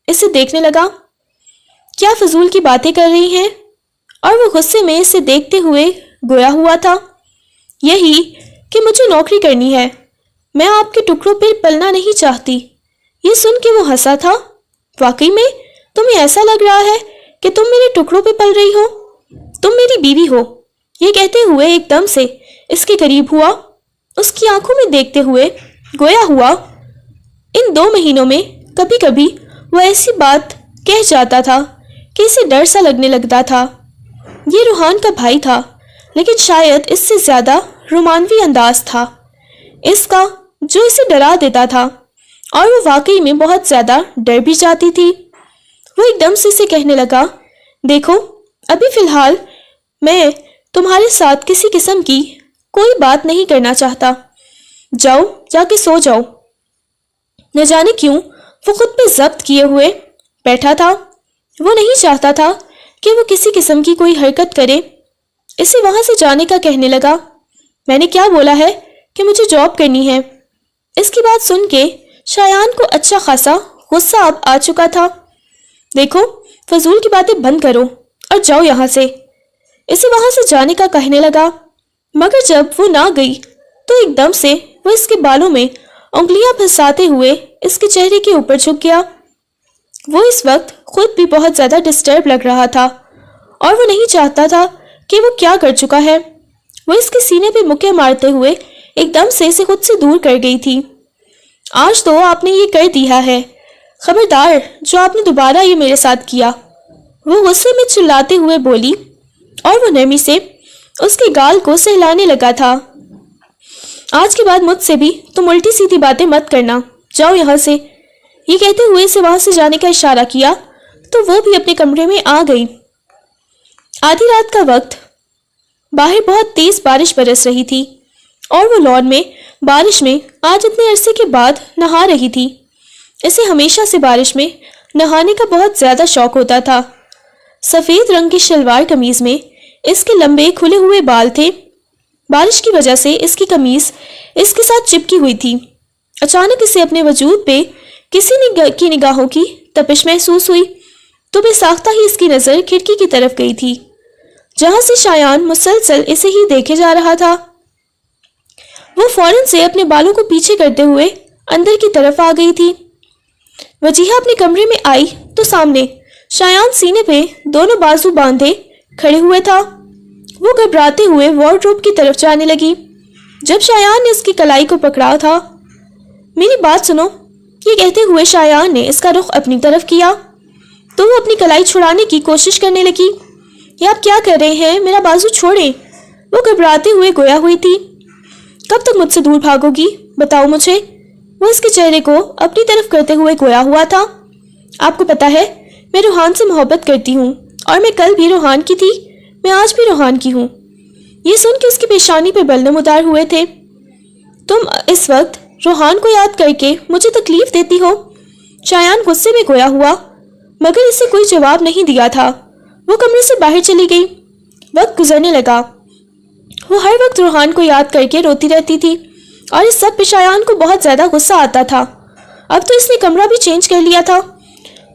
اسے دیکھنے لگا۔ کیا فضول کی باتیں کر رہی ہیں؟ اور وہ غصے میں اسے دیکھتے ہوئے گویا ہوا تھا، یہی کہ مجھے نوکری کرنی ہے، میں آپ کے ٹکڑوں پر پلنا نہیں چاہتی۔ یہ سن کے وہ ہنسا تھا۔ واقعی میں تمہیں ایسا لگ رہا ہے کہ تم میرے ٹکڑوں پہ پل رہی ہو؟ تم میری بیوی ہو۔ یہ کہتے ہوئے ایک دم سے اس کے قریب ہوا، اس کی آنکھوں میں دیکھتے ہوئے گویا ہوا۔ ان 2 مہینوں میں کبھی کبھی وہ ایسی بات کہہ جاتا تھا کہ اسے ڈر سا لگنے لگتا تھا۔ یہ روحان کا بھائی تھا، لیکن شاید اس سے زیادہ رومانوی انداز تھا اس کا جو اسے ڈرا دیتا تھا، اور وہ واقعی میں بہت زیادہ ڈر بھی جاتی تھی۔ وہ ایک دم سے اسے کہنے لگا، دیکھو، ابھی فی الحال میں تمہارے ساتھ کسی قسم کی کوئی بات نہیں کرنا چاہتا۔ جاؤ، جا کے سو جاؤ۔ نہ جانے کیوں وہ خود پہ ضبط کیے ہوئے بیٹھا تھا۔ وہ نہیں چاہتا تھا کہ وہ کسی قسم کی کوئی حرکت کرے۔ اسے وہاں سے جانے کا کہنے لگا۔ میں نے کیا بولا ہے کہ مجھے جاب کرنی ہے؟ اس کی بات سن کے شایان کو اچھا خاصا غصہ اب آ چکا تھا۔ دیکھو، فضول کی باتیں بند کرو اور جاؤ یہاں سے، اسے وہاں سے جانے کا کہنے لگا۔ مگر جب وہ نہ گئی تو ایک دم سے وہ اس کے بالوں میں انگلیاں پھنساتے ہوئے اس کے چہرے کے اوپر جھک گیا۔ وہ اس وقت خود بھی بہت زیادہ ڈسٹرب لگ رہا تھا اور وہ نہیں چاہتا تھا کہ وہ کیا کر چکا ہے۔ وہ اس کے سینے پہ مکے مارتے ہوئے ایک دم سے اسے خود سے دور کر گئی تھی۔ آج تو آپ نے یہ کر دیا ہے، خبردار جو آپ نے دوبارہ یہ میرے ساتھ کیا، وہ غصے میں چلاتے ہوئے بولی، اور وہ نرمی سے اس کے گال کو سہلانے لگا تھا۔ آج کے بعد مجھ سے بھی تم الٹی سیدھی باتیں مت کرنا، جاؤ یہاں سے۔ یہ کہتے ہوئے اسے وہاں سے جانے کا اشارہ کیا تو وہ بھی اپنے کمرے میں آ گئی۔ آدھی رات کا وقت، باہر بہت تیز بارش برس رہی تھی اور وہ لان میں بارش میں آج اتنے عرصے کے بعد نہا رہی تھی۔ اسے ہمیشہ سے بارش میں نہانے کا بہت زیادہ شوق ہوتا تھا۔ سفید رنگ کی شلوار قمیض میں اس کے لمبے کھلے ہوئے بال تھے۔ بارش کی وجہ سے اس کی قمیض اس کے ساتھ چپکی ہوئی تھی۔ اچانک اسے اپنے وجود پہ کسی کی نگاہوں کی تپش محسوس ہوئی تو بے ساختہ ہی اس کی نظر کھڑکی کی طرف گئی تھی، جہاں سے شایان مسلسل اسے ہی دیکھے جا رہا تھا۔ وہ فوراً سے اپنے بالوں کو پیچھے کرتے ہوئے اندر کی طرف آ گئی تھی۔ وجیہہ اپنے کمرے میں آئی تو سامنے شایان سینے پہ دونوں بازو باندھے کھڑے ہوئے تھا۔ وہ گھبراتے ہوئے وارڈروب کی طرف جانے لگی۔ جب شایان نے اس کی کلائی کو پکڑا تھا، میری بات سنو، یہ کہتے ہوئے شایان نے اس کا رخ اپنی طرف کیا تو وہ اپنی کلائی چھڑانے کی کوشش کرنے لگی۔ یہ آپ کیا کر رہے ہیں؟ میرا بازو چھوڑیں۔ وہ گھبراتے ہوئے گویا ہوئی تھی۔ کب تک مجھ سے دور بھاگو گی؟ بتاؤ مجھے۔ وہ اس کے چہرے کو اپنی طرف کرتے ہوئے گویا ہوا تھا۔ آپ کو پتا ہے میں روحان سے محبت کرتی ہوں، اور میں کل بھی روحان کی تھی، میں آج بھی روحان کی ہوں۔ یہ سن کے اس کی پیشانی پہ بل نمودار ہوئے تھے۔ تم اس وقت روحان کو یاد کر کے مجھے تکلیف دیتی ہو؟ شایان غصے میں گویا ہوا، مگر اسے کوئی جواب نہیں دیا تھا۔ وہ کمرے سے باہر چلی گئی۔ وقت گزرنے لگا۔ وہ ہر وقت روحان کو یاد کر کے روتی رہتی تھی اور اس سب پہ شایان کو بہت زیادہ غصہ آتا تھا۔ اب تو اس نے کمرہ بھی چینج کر لیا تھا۔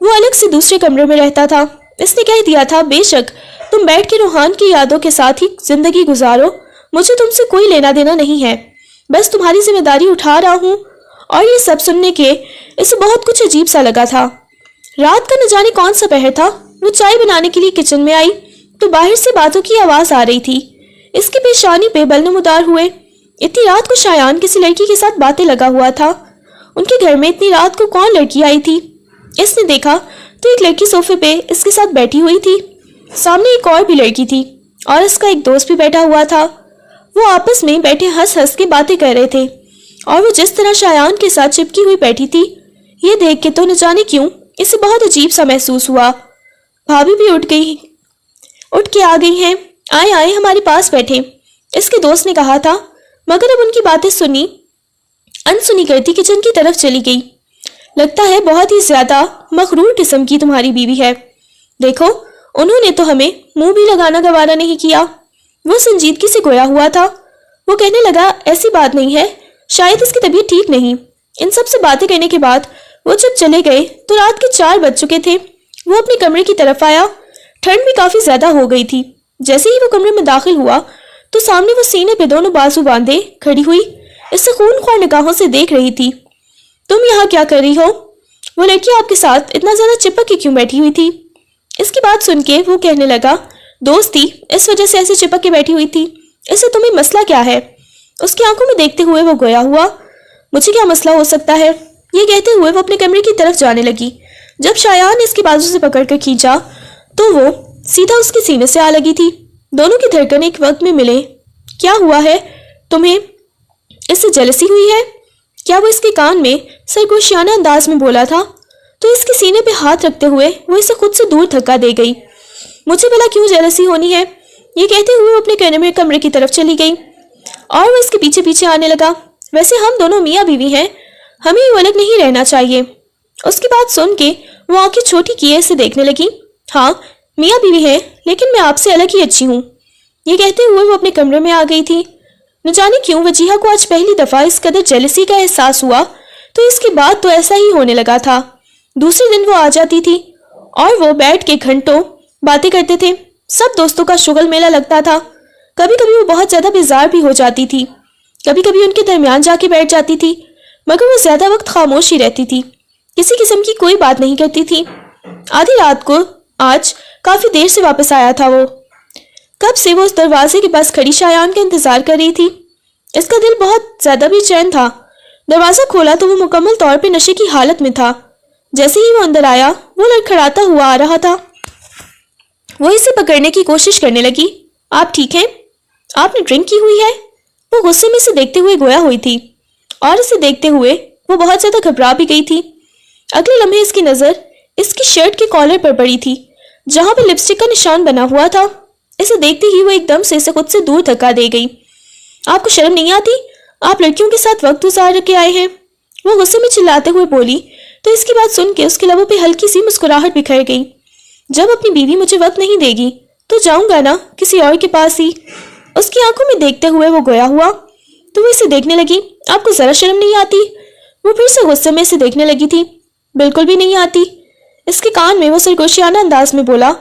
وہ الگ سے دوسرے کمرے میں رہتا تھا۔ اس نے کہہ دیا تھا، بے شک تم بیٹھ کے روحان کی یادوں کے ساتھ ہی زندگی گزارو، مجھے تم سے کوئی لینا دینا نہیں ہے، بس تمہاری ذمہ داری اٹھا رہا ہوں۔ اور یہ سب سننے کے اسے بہت کچھ عجیب سا لگا تھا۔ رات کا نہ جانے کون سا پہر تھا۔ وہ چائے بنانے کے لیے کچن میں آئی تو باہر سے باتوں کی آواز آ رہی تھی۔ اس کی پیشانی پہ بل نمودار ہوئے۔ اتنی رات کو شایان کسی لڑکی کے ساتھ باتیں لگا ہوا تھا۔ ان کے گھر میں اتنی رات کو کون لڑکی آئی تھی؟ اس نے دیکھا تو ایک لڑکی صوفے پہ اس کے ساتھ بیٹھی ہوئی تھی۔ سامنے ایک اور بھی لڑکی تھی اور اس کا ایک دوست بھی بیٹھا ہوا تھا۔ وہ آپس میں بیٹھے ہنس ہنس کے باتیں کر رہے تھے، اور وہ جس طرح شایان کے ساتھ چپکی ہوئی بیٹھی تھی، یہ دیکھ کے تو نہ جانے کیوں اسے بہت عجیب سا محسوس ہوا۔ بھابھی بھی اٹھ کے آ گئی ہیں، آئے آئے ہمارے پاس بیٹھے، اس کے دوست نے کہا تھا، مگر اب ان کی باتیں انسنی کرتی کچن کی طرف چلی گئی۔ لگتا ہے بہت ہی زیادہ مغرور قسم کی تمہاری بیوی ہے، دیکھو انہوں نے تو ہمیں منہ بھی لگانا گوارا نہیں کیا۔ وہ سنجیدگی سے گویا ہوا تھا۔ وہ کہنے لگا، ایسی بات نہیں ہے، شاید اس کی طبیعت ٹھیک نہیں۔ ان سب سے باتیں کرنے کے بعد وہ جب چلے گئے تو رات کے 4 بج چکے تھے۔ وہ اپنے کمرے کی طرف آیا۔ ٹھنڈ بھی کافی زیادہ ہو گئی تھی۔ جیسے ہی وہ کمرے میں داخل ہوا تو سامنے وہ سینے پہ دونوں بازو باندھے کھڑی ہوئی اسے خون خوار نگاہوں سے دیکھ رہی تھی۔ تم یہاں کیا کر رہی ہو؟ وہ لڑکی آپ کے ساتھ اتنا زیادہ چپک کے کیوں بیٹھی ہوئی تھی؟ اس کی بات سن کے وہ کہنے لگا، دوست تھی، اس وجہ سے ایسے چپک کے بیٹھی ہوئی تھی۔ اسے تمہیں مسئلہ کیا ہے؟ اس کی آنکھوں میں دیکھتے ہوئے وہ گویا ہوا، مجھے کیا مسئلہ ہو سکتا ہے؟ یہ کہتے ہوئے وہ اپنے کمرے کی طرف جانے لگی۔ جب شایان نے اس کی بازو سے پکڑ کر کھینچا تو وہ سیدھا اس کے سینے سے آ لگی تھی۔ دونوں کی دھڑکنیں ایک وقت میں ملے۔ کیا ہوا ہے تمہیں؟ اس سے جلسی ہوئی ہے؟ کیا وہ اس کے کان میں سرگوشیانہ انداز میں بولا تھا تو اس کے سینے پہ ہاتھ رکھتے ہوئے وہ اسے خود سے دور دھکا دے گئی۔ مجھے بھلا کیوں جلسی ہونی ہے؟ یہ کہتے ہوئے وہ اپنے کمرے کی طرف چلی گئی اور وہ اس کے پیچھے پیچھے آنے لگا۔ ویسے ہم دونوں میاں بیوی ہیں، ہمیں یوں الگ نہیں رہنا چاہیے۔ اس کی بات سن کے وہ آنکھیں چھوٹی کیے اسے دیکھنے لگی۔ ہاں میاں بیوی ہے، لیکن میں آپ سے الگ ہی اچھی ہوں۔ یہ کہتے ہوئے وہ اپنے کمرے میں آ گئی تھی۔ نہ جانے کیوں وجیہہ کو آج پہلی دفعہ اس قدر جیلسی کا احساس ہوا، تو اس کے بعد تو ایسا ہی ہونے لگا تھا۔ دوسرے دن وہ آ جاتی تھی اور وہ بیٹھ کے گھنٹوں باتیں کرتے تھے۔ سب دوستوں کا شغل میلہ لگتا تھا۔ کبھی کبھی وہ بہت زیادہ بیزار بھی ہو جاتی تھی، کبھی کبھی ان کے درمیان جا کے بیٹھ جاتی تھی، مگر وہ زیادہ وقت خاموش ہی رہتی تھی، کسی قسم کی کوئی بات نہیں کرتی تھی۔ آدھی رات کو آج کافی دیر سے واپس آیا تھا وہ۔ کب سے وہ اس دروازے کے پاس کھڑی شایان کا انتظار کر رہی تھی۔ اس کا دل بہت زیادہ بے چین تھا۔ دروازہ کھولا تو وہ مکمل طور پہ نشے کی حالت میں تھا۔ جیسے ہی وہ اندر آیا وہ لڑکھڑاتا ہوا آ رہا تھا۔ وہ اسے پکڑنے کی کوشش کرنے لگی۔ آپ ٹھیک ہیں؟ آپ نے ڈرنک کی ہوئی ہے؟ وہ غصے میں اسے دیکھتے ہوئے گویا ہوئی تھی، اور اسے دیکھتے ہوئے وہ بہت زیادہ گھبرا بھی گئی تھی۔ اگلے لمحے اس کی نظر اس کی شرٹ کے کالر پر پڑی تھی جہاں پہ لپسٹک کا نشان بنا ہوا تھا۔ اسے دیکھتے ہی وہ ایک دم سے اسے خود سے دور دھکا دے گئی۔ آپ کو شرم نہیں آتی؟ آپ لڑکیوں کے ساتھ وقت گزار کے آئے ہیں، وہ غصے میں چلاتے ہوئے بولی تو اس کی بات سن کے اس کے لبوں پہ ہلکی سی مسکراہٹ بکھر گئی۔ جب اپنی بیوی مجھے وقت نہیں دے گی تو جاؤں گا نا کسی اور کے پاس ہی۔ اس کی آنکھوں میں دیکھتے ہوئے وہ گویا ہوا تو وہ اسے دیکھنے لگی۔ آپ کو ذرا شرم نہیں آتی؟ وہ پھر سے غصے میں اسے دیکھنے لگی تھی۔ بالکل بھی نہیں آتی، اس کے کان میں وہ سرگوشیانہ انداز میں بولا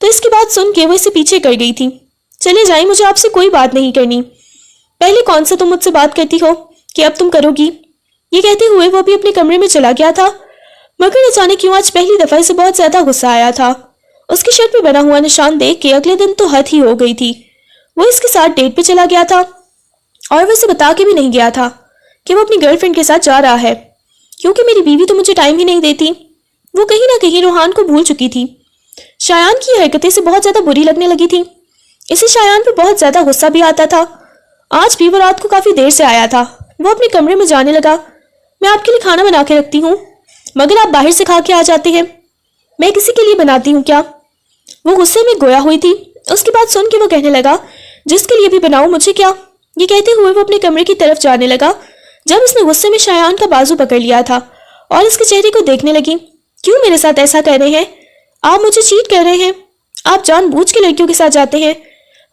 تو اس کی بات سن کے وہ اسے پیچھے کر گئی تھی۔ چلے جائیں، مجھے آپ سے کوئی بات نہیں کرنی۔ پہلے کون سا تم مجھ سے بات کرتی ہو کہ اب تم کرو گی؟ یہ کہتے ہوئے وہ بھی اپنے کمرے میں چلا گیا تھا، مگر اچانک کیوں آج پہلی دفعہ اسے بہت زیادہ غصہ آیا تھا۔ اس کی شرٹ پہ بنا ہوا نشان دیکھ کے اگلے دن تو حد ہی ہو گئی تھی۔ وہ اس کے ساتھ ڈیٹ پہ چلا گیا تھا اور وہ اسے بتا کے بھی نہیں گیا تھا کہ وہ اپنی گرل فرینڈ کے ساتھ جا رہا ہے، کیونکہ میری بیوی تو مجھے ٹائم ہی نہیں دیتی۔ وہ کہیں نہ کہیں روحان کو بھول چکی تھی۔ شایان کی حرکتیں سے بہت زیادہ بری لگنے لگی تھی۔ اسے شایان پہ بہت زیادہ غصہ بھی آتا تھا۔ آج بھی وہ رات کو کافی دیر سے آیا تھا۔ وہ اپنے کمرے میں جانے لگا، میں آپ کے لیے کھانا بنا کے رکھتی ہوں، مگر آپ باہر سے کھا کے آ جاتے ہیں۔ میں کسی کے لیے بناتی ہوں کیا؟ وہ غصے میں گویا ہوئی تھی۔ اس کی بات سن کے وہ کہنے لگا، جس کے لیے بھی بناؤ، مجھے کیا؟ یہ کہتے ہوئے وہ اپنے کمرے کی طرف جانے لگا جب اس نے غصے میں شایان کا بازو پکڑ لیا تھا اور اس کے چہرے کو دیکھنے لگی۔ کیوں میرے ساتھ ایسا کر رہے ہیں؟ آپ مجھے چیٹ کر رہے ہیں، آپ جان بوجھ کے لڑکیوں کے ساتھ جاتے ہیں۔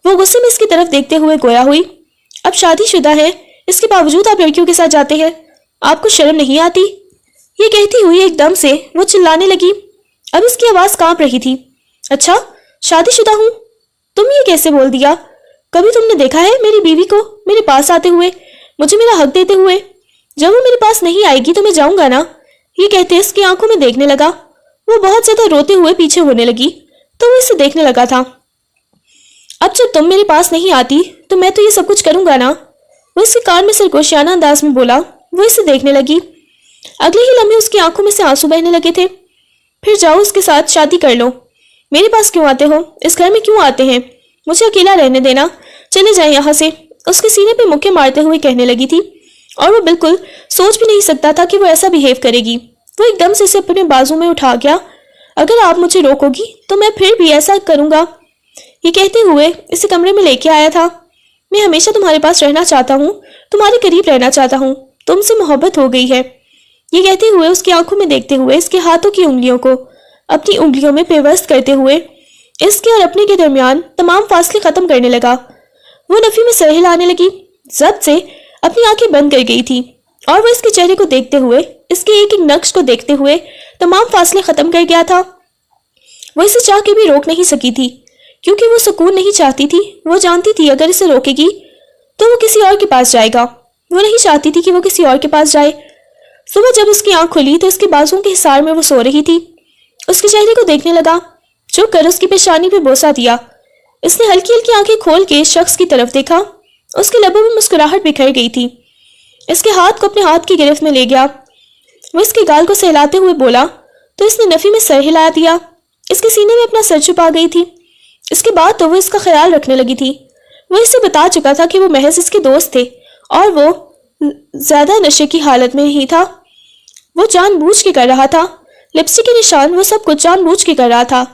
وہ غصے میں اس کی طرف دیکھتے ہوئے گویا ہوئی، اب شادی شدہ ہے، اس کے باوجود آپ لڑکیوں کے ساتھ جاتے ہیں، آپ کو شرم نہیں آتی؟ یہ کہتی ہوئی ایک دم سے وہ چلانے لگی۔ اب اس کی آواز کانپ رہی تھی۔ اچھا، شادی شدہ ہوں؟ تم یہ کیسے بول دیا؟ کبھی تم نے دیکھا ہے میری بیوی کو میرے پاس آتے ہوئے، مجھے میرا حق دیتے ہوئے؟ جب وہ میرے پاس نہیں آئے گی تو میں جاؤں گا نا۔ یہ کہتے اس کی آنکھوں میں دیکھنے لگا۔ وہ بہت زیادہ روتے ہوئے پیچھے ہونے لگی تو وہ اسے دیکھنے لگا تھا۔ اب جب تم میرے پاس نہیں آتی تو میں تو یہ سب کچھ کروں گا نا، وہ اس کے کان میں سرگوشیانہ انداز میں بولا۔ وہ اسے دیکھنے لگی۔ اگلے ہی لمحے اس کی آنکھوں میں سے آنسو بہنے لگے تھے۔ پھر جاؤ اس کے ساتھ شادی کر لو، میرے پاس کیوں آتے ہو؟ اس گھر میں کیوں آتے ہیں؟ مجھے اکیلا رہنے دینا، چلے جائیں یہاں سے، اس کے سینے پہ مکے مارتے ہوئے کہنے لگی تھی، اور وہ بالکل سوچ بھی نہیں سکتا تھا کہ وہ ایسا بیہیو کرے گی۔ وہ ایک دم سے اسے اپنے بازو میں اٹھا گیا۔ اگر آپ مجھے روکو گی تو میں پھر بھی ایسا کروں گا، یہ کہتے ہوئے اسے کمرے میں لے کے آیا تھا۔ میں ہمیشہ تمہارے پاس رہنا چاہتا ہوں، تمہارے قریب رہنا چاہتا ہوں، تم سے محبت ہو گئی ہے۔ یہ کہتے ہوئے اس کی آنکھوں میں دیکھتے ہوئے اس کے ہاتھوں کی انگلیوں کو اپنی انگلیوں میں پیوست کرتے ہوئے اس کے اور اپنے کے درمیان تمام فاصلے ختم کرنے لگا۔ وہ نفی میں سر ہلانے لگی، ضبط سے اپنی آنکھیں بند کر گئی تھی اور وہ اس کے چہرے کو دیکھتے ہوئے، اس کے ایک ایک نقش کو دیکھتے ہوئے تمام فاصلے ختم کر گیا تھا۔ وہ اسے چاہ کے بھی روک نہیں سکی تھی، کیونکہ وہ سکون نہیں چاہتی تھی۔ وہ جانتی تھی اگر اسے روکے گی تو وہ کسی اور کے پاس جائے گا۔ وہ نہیں چاہتی تھی کہ وہ کسی اور کے پاس جائے۔ صبح جب اس کی آنکھ کھلی تو اس کے بازوؤں کے حصار میں وہ سو رہی تھی۔ اس کے چہرے کو دیکھنے لگا، جھک کر اس کی پیشانی پہ بوسہ دیا۔ اس نے ہلکی ہلکی آنکھیں کھول کے اس شخص کی طرف دیکھا۔ اس کے لبوں میں مسکراہٹ بکھر گئی تھی۔ اس کے ہاتھ کو اپنے ہاتھ کی گرفت میں لے گیا۔ وہ اس کے گال کو سہلاتے ہوئے بولا تو اس نے نفی میں سر ہلا دیا۔ اس کے سینے میں اپنا سر چھپا گئی تھی۔ اس کے بعد تو وہ اس کا خیال رکھنے لگی تھی۔ وہ اسے بتا چکا تھا کہ وہ محض اس کے دوست تھے اور وہ زیادہ نشے کی حالت میں نہیں تھا۔ وہ جان بوجھ کے کر رہا تھا، لپسٹک کے نشان، وہ سب کچھ جان بوجھ کے کر رہا تھا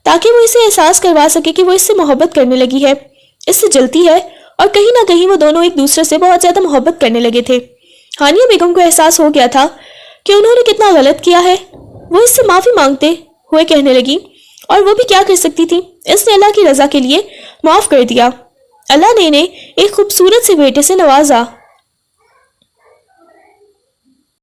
تاکہ وہ اسے احساس کروا سکے کہ وہ اس سے محبت کرنے لگی ہے، اس سے جلتی ہے، اور کہیں نہ کہیں وہ دونوں ایک دوسرے سے بہت زیادہ محبت کرنے لگے تھے۔ ہانیہ بیگم کو احساس ہو گیا تھا کہ انہوں نے کتنا غلط کیا ہے۔ وہ اس سے معافی مانگتے ہوئے کہنے لگی، اور وہ بھی کیا کر سکتی تھی، اس نے اللہ کی رضا کے لیے معاف کر دیا۔ اللہ نے انہیں ایک خوبصورت سے بیٹے سے نوازا۔